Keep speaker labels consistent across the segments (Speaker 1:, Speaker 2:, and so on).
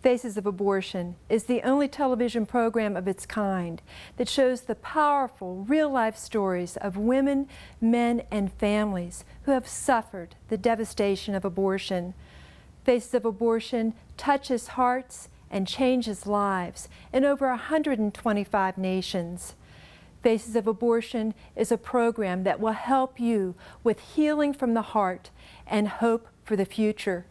Speaker 1: Faces of Abortion is the only television program of its kind that shows the powerful, real-life stories of women, men, and families who have suffered the devastation of abortion. Faces of Abortion touches hearts and changes lives in over 125 nations. Faces of Abortion is a program that will help you with healing from the heart and hope for the future.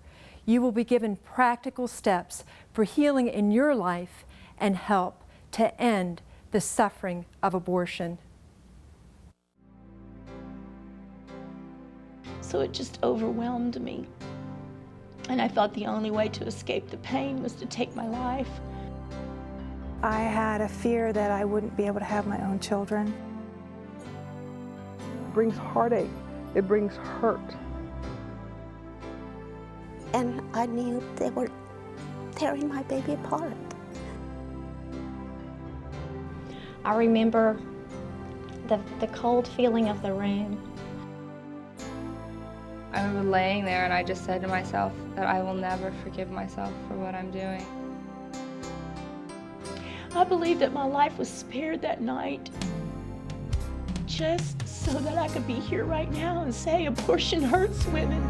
Speaker 1: You will be given practical steps for healing in your life and help to end the suffering of abortion.
Speaker 2: So it just overwhelmed me. And I felt the only way to escape the pain was to take my life.
Speaker 3: I had a fear that I wouldn't be able to have my own children.
Speaker 4: It brings heartache. It brings hurt.
Speaker 5: And I knew they were tearing my baby apart.
Speaker 6: I remember the cold feeling of the room.
Speaker 7: I remember laying there and I just said to myself that I will never forgive myself for what I'm doing.
Speaker 2: I believe that my life was spared that night just so that I could be here right now and say abortion hurts women.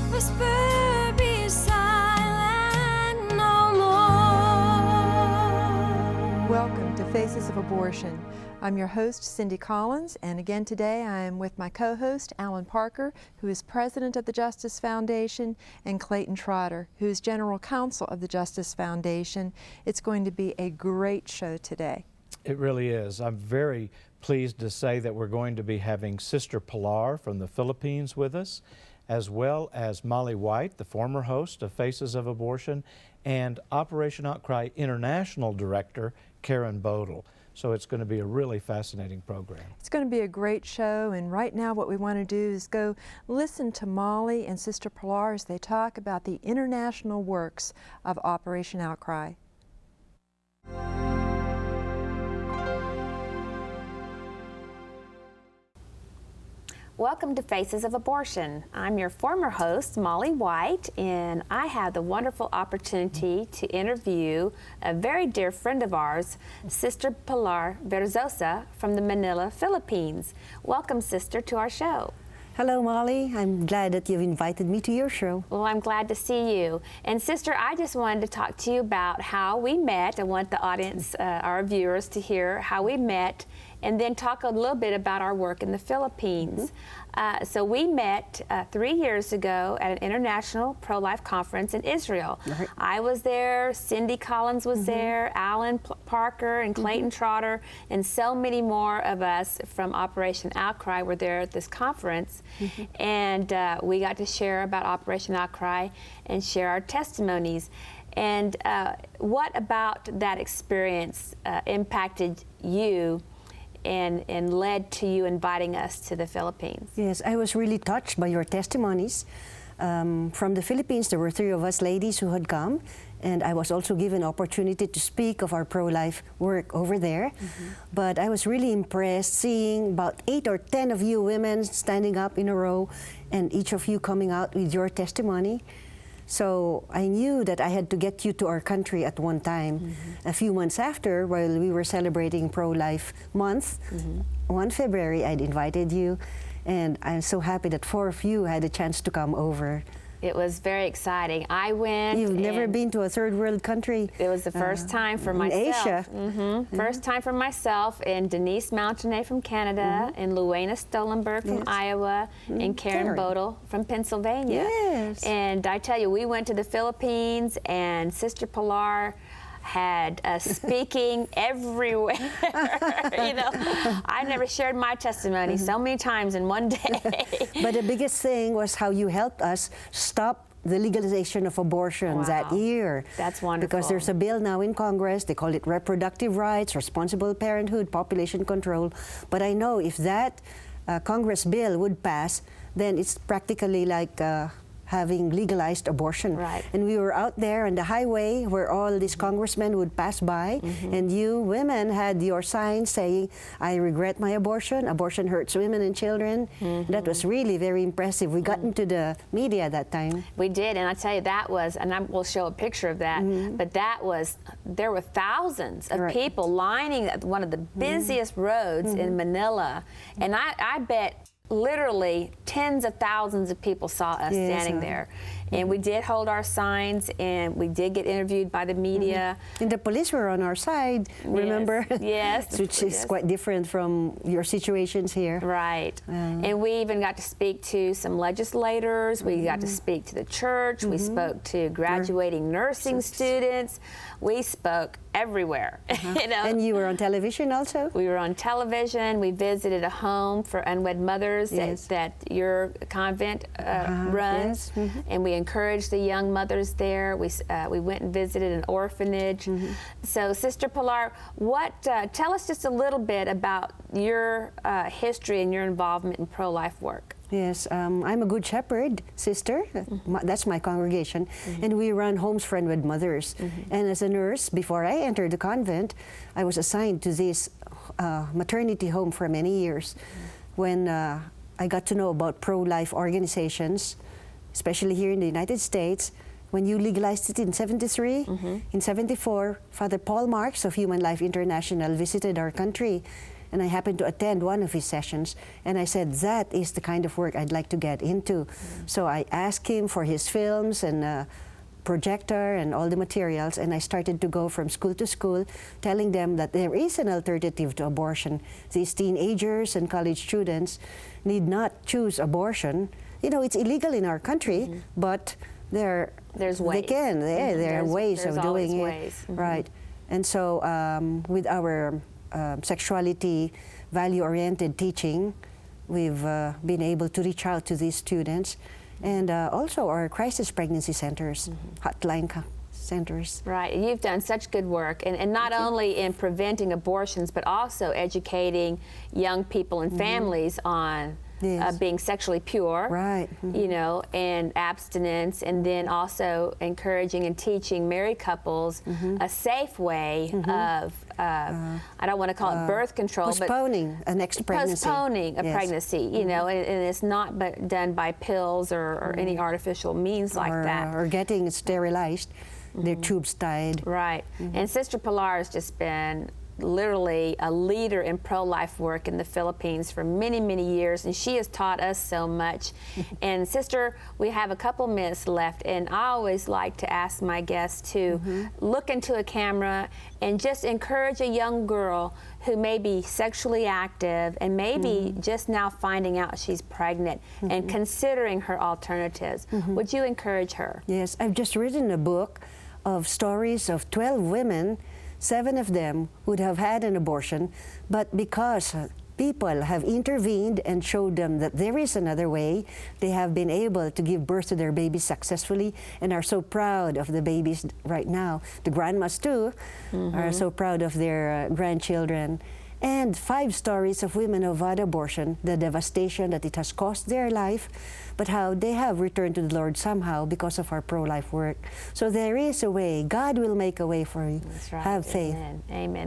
Speaker 8: Whisper, be silent no more.
Speaker 1: Welcome to Faces of Abortion. I'm your host, Cindy Collins, and again today I am with my co-host, Alan Parker, who is president of the Justice Foundation, and Clayton Trotter, who is general counsel of the Justice Foundation. It's going to be a great show today.
Speaker 9: It really is. I'm very pleased to say that we're going to be having Sister Pilar from the Philippines with us, as well as Molly White, the former host of Faces of Abortion, and Operation Outcry International Director, Karen Bodel. So it's going to be a really fascinating program.
Speaker 1: It's going to be a great show, and right now what we want to do is go listen to Molly and Sister Pilar as they talk about the international works of Operation Outcry.
Speaker 10: Welcome to Faces of Abortion. I'm your former host, Molly White, and I had the wonderful opportunity to interview a very dear friend of ours, Sister Pilar Verzosa from the Manila, Philippines. Welcome, Sister, to our show.
Speaker 11: Hello, Molly. I'm glad that you've invited me to your show.
Speaker 10: Well, I'm glad to see you. And Sister, I just wanted to talk to you about how we met. I want the audience, our viewers, to hear how we met, and then talk a little bit about our work in the Philippines. So we met 3 years ago at an international pro-life conference in Israel. Right. I was there, Cindy Collins was there, Alan Parker and Clayton Trotter, and so many more of us from Operation Outcry were there at this conference. And we got to share about Operation Outcry and share our testimonies. And what about that experience impacted you and led to you inviting us to the Philippines?
Speaker 11: Yes, I was really touched by your testimonies. From the Philippines, there were 3 of us ladies who had come, and I was also given opportunity to speak of our pro-life work over there. But I was really impressed seeing about 8 or 10 of you women standing up in a row, and each of you coming out with your testimony. So I knew that I had to get you to our country at one time. A few months after, while we were celebrating Pro-Life Month, 1 February, I'd invited you, and I'm so happy that 4 of you had a chance to come over.
Speaker 10: It was very exciting. I went.
Speaker 11: You've never been to a third world country.
Speaker 10: It was the first time for myself.
Speaker 11: In Asia.
Speaker 10: First time for myself, and Denise Mountainay from Canada, and Luana Stolenberg from Iowa, and Karen Bodel from Pennsylvania.
Speaker 11: Yes.
Speaker 10: And I tell you, we went to the Philippines, and Sister Pilar had speaking everywhere. You know, I never shared my testimony so many times in one day.
Speaker 11: But the biggest thing was how you helped us stop the legalization of abortion that year.
Speaker 10: That's wonderful.
Speaker 11: Because there's a bill now in Congress, they call it reproductive rights, responsible parenthood, population control. But I know if that Congress bill would pass, then it's practically like having legalized abortion.
Speaker 10: Right.
Speaker 11: And we were out there on the highway where all these congressmen would pass by, and you women had your signs saying, "I regret my abortion. Abortion hurts women and children." That was really very impressive. We got into the media that time.
Speaker 10: We did, and I tell you, that was, and we'll show a picture of that, but that was, there were thousands of people lining one of the busiest roads in Manila, and I bet literally tens of thousands of people saw us standing there. And we did hold our signs, and we did get interviewed by the media.
Speaker 11: And the police were on our side, remember?
Speaker 10: Yes.
Speaker 11: Which is quite different from your situations here.
Speaker 10: Right. And we even got to speak to some legislators. We got to speak to the church. We spoke to graduating nursing students. We spoke everywhere. You know?
Speaker 11: And you were on television also?
Speaker 10: We were on television. We visited a home for unwed mothers that your convent runs, and we encouraged the young mothers there. We went and visited an orphanage. So, Sister Pilar, tell us just a little bit about your history and your involvement in pro-life work.
Speaker 11: Yes, I'm a Good Shepherd sister. That's my congregation. And we run homes for unwed mothers. And as a nurse, before I entered the convent, I was assigned to this maternity home for many years. When I got to know about pro-life organizations, especially here in the United States, when you legalized it in 73, in 74, Father Paul Marks of Human Life International visited our country, and I happened to attend one of his sessions, and I said, that is the kind of work I'd like to get into. So I asked him for his films and projector and all the materials, and I started to go from school to school telling them that there is an alternative to abortion. These teenagers and college students need not choose abortion. You know, it's illegal in our country, but there's ways. There are ways of doing it. Right. And so with our sexuality value-oriented teaching, we've been able to reach out to these students, and also our crisis pregnancy centers, hotline centers.
Speaker 10: Right, and you've done such good work, and not only in preventing abortions, but also educating young people and families on being sexually pure,
Speaker 11: right?
Speaker 10: You know, and abstinence, and then also encouraging and teaching married couples a safe way of, I don't want to call it birth control,
Speaker 11: postponing a next pregnancy.
Speaker 10: Postponing a pregnancy, you know, and it's not done by pills or any artificial means like that.
Speaker 11: Or getting sterilized, their tubes tied.
Speaker 10: Right, and Sister Pilar has just been literally a leader in pro-life work in the Philippines for many, many years, and she has taught us so much. And Sister, we have a couple minutes left, and I always like to ask my guests to look into a camera and just encourage a young girl who may be sexually active and maybe just now finding out she's pregnant and considering her alternatives. Would you encourage her?
Speaker 11: Yes, I've just written a book of stories of 12 women. 7 of them would have had an abortion, but because people have intervened and showed them that there is another way, they have been able to give birth to their babies successfully and are so proud of the babies right now. The grandmas too are so proud of their grandchildren. And 5 stories of women who have had abortion, the devastation that it has cost their life, but how they have returned to the Lord somehow because of our pro-life work. So there is a way. God will make a way for you.
Speaker 10: That's right.
Speaker 11: Have faith.
Speaker 10: Amen. Amen.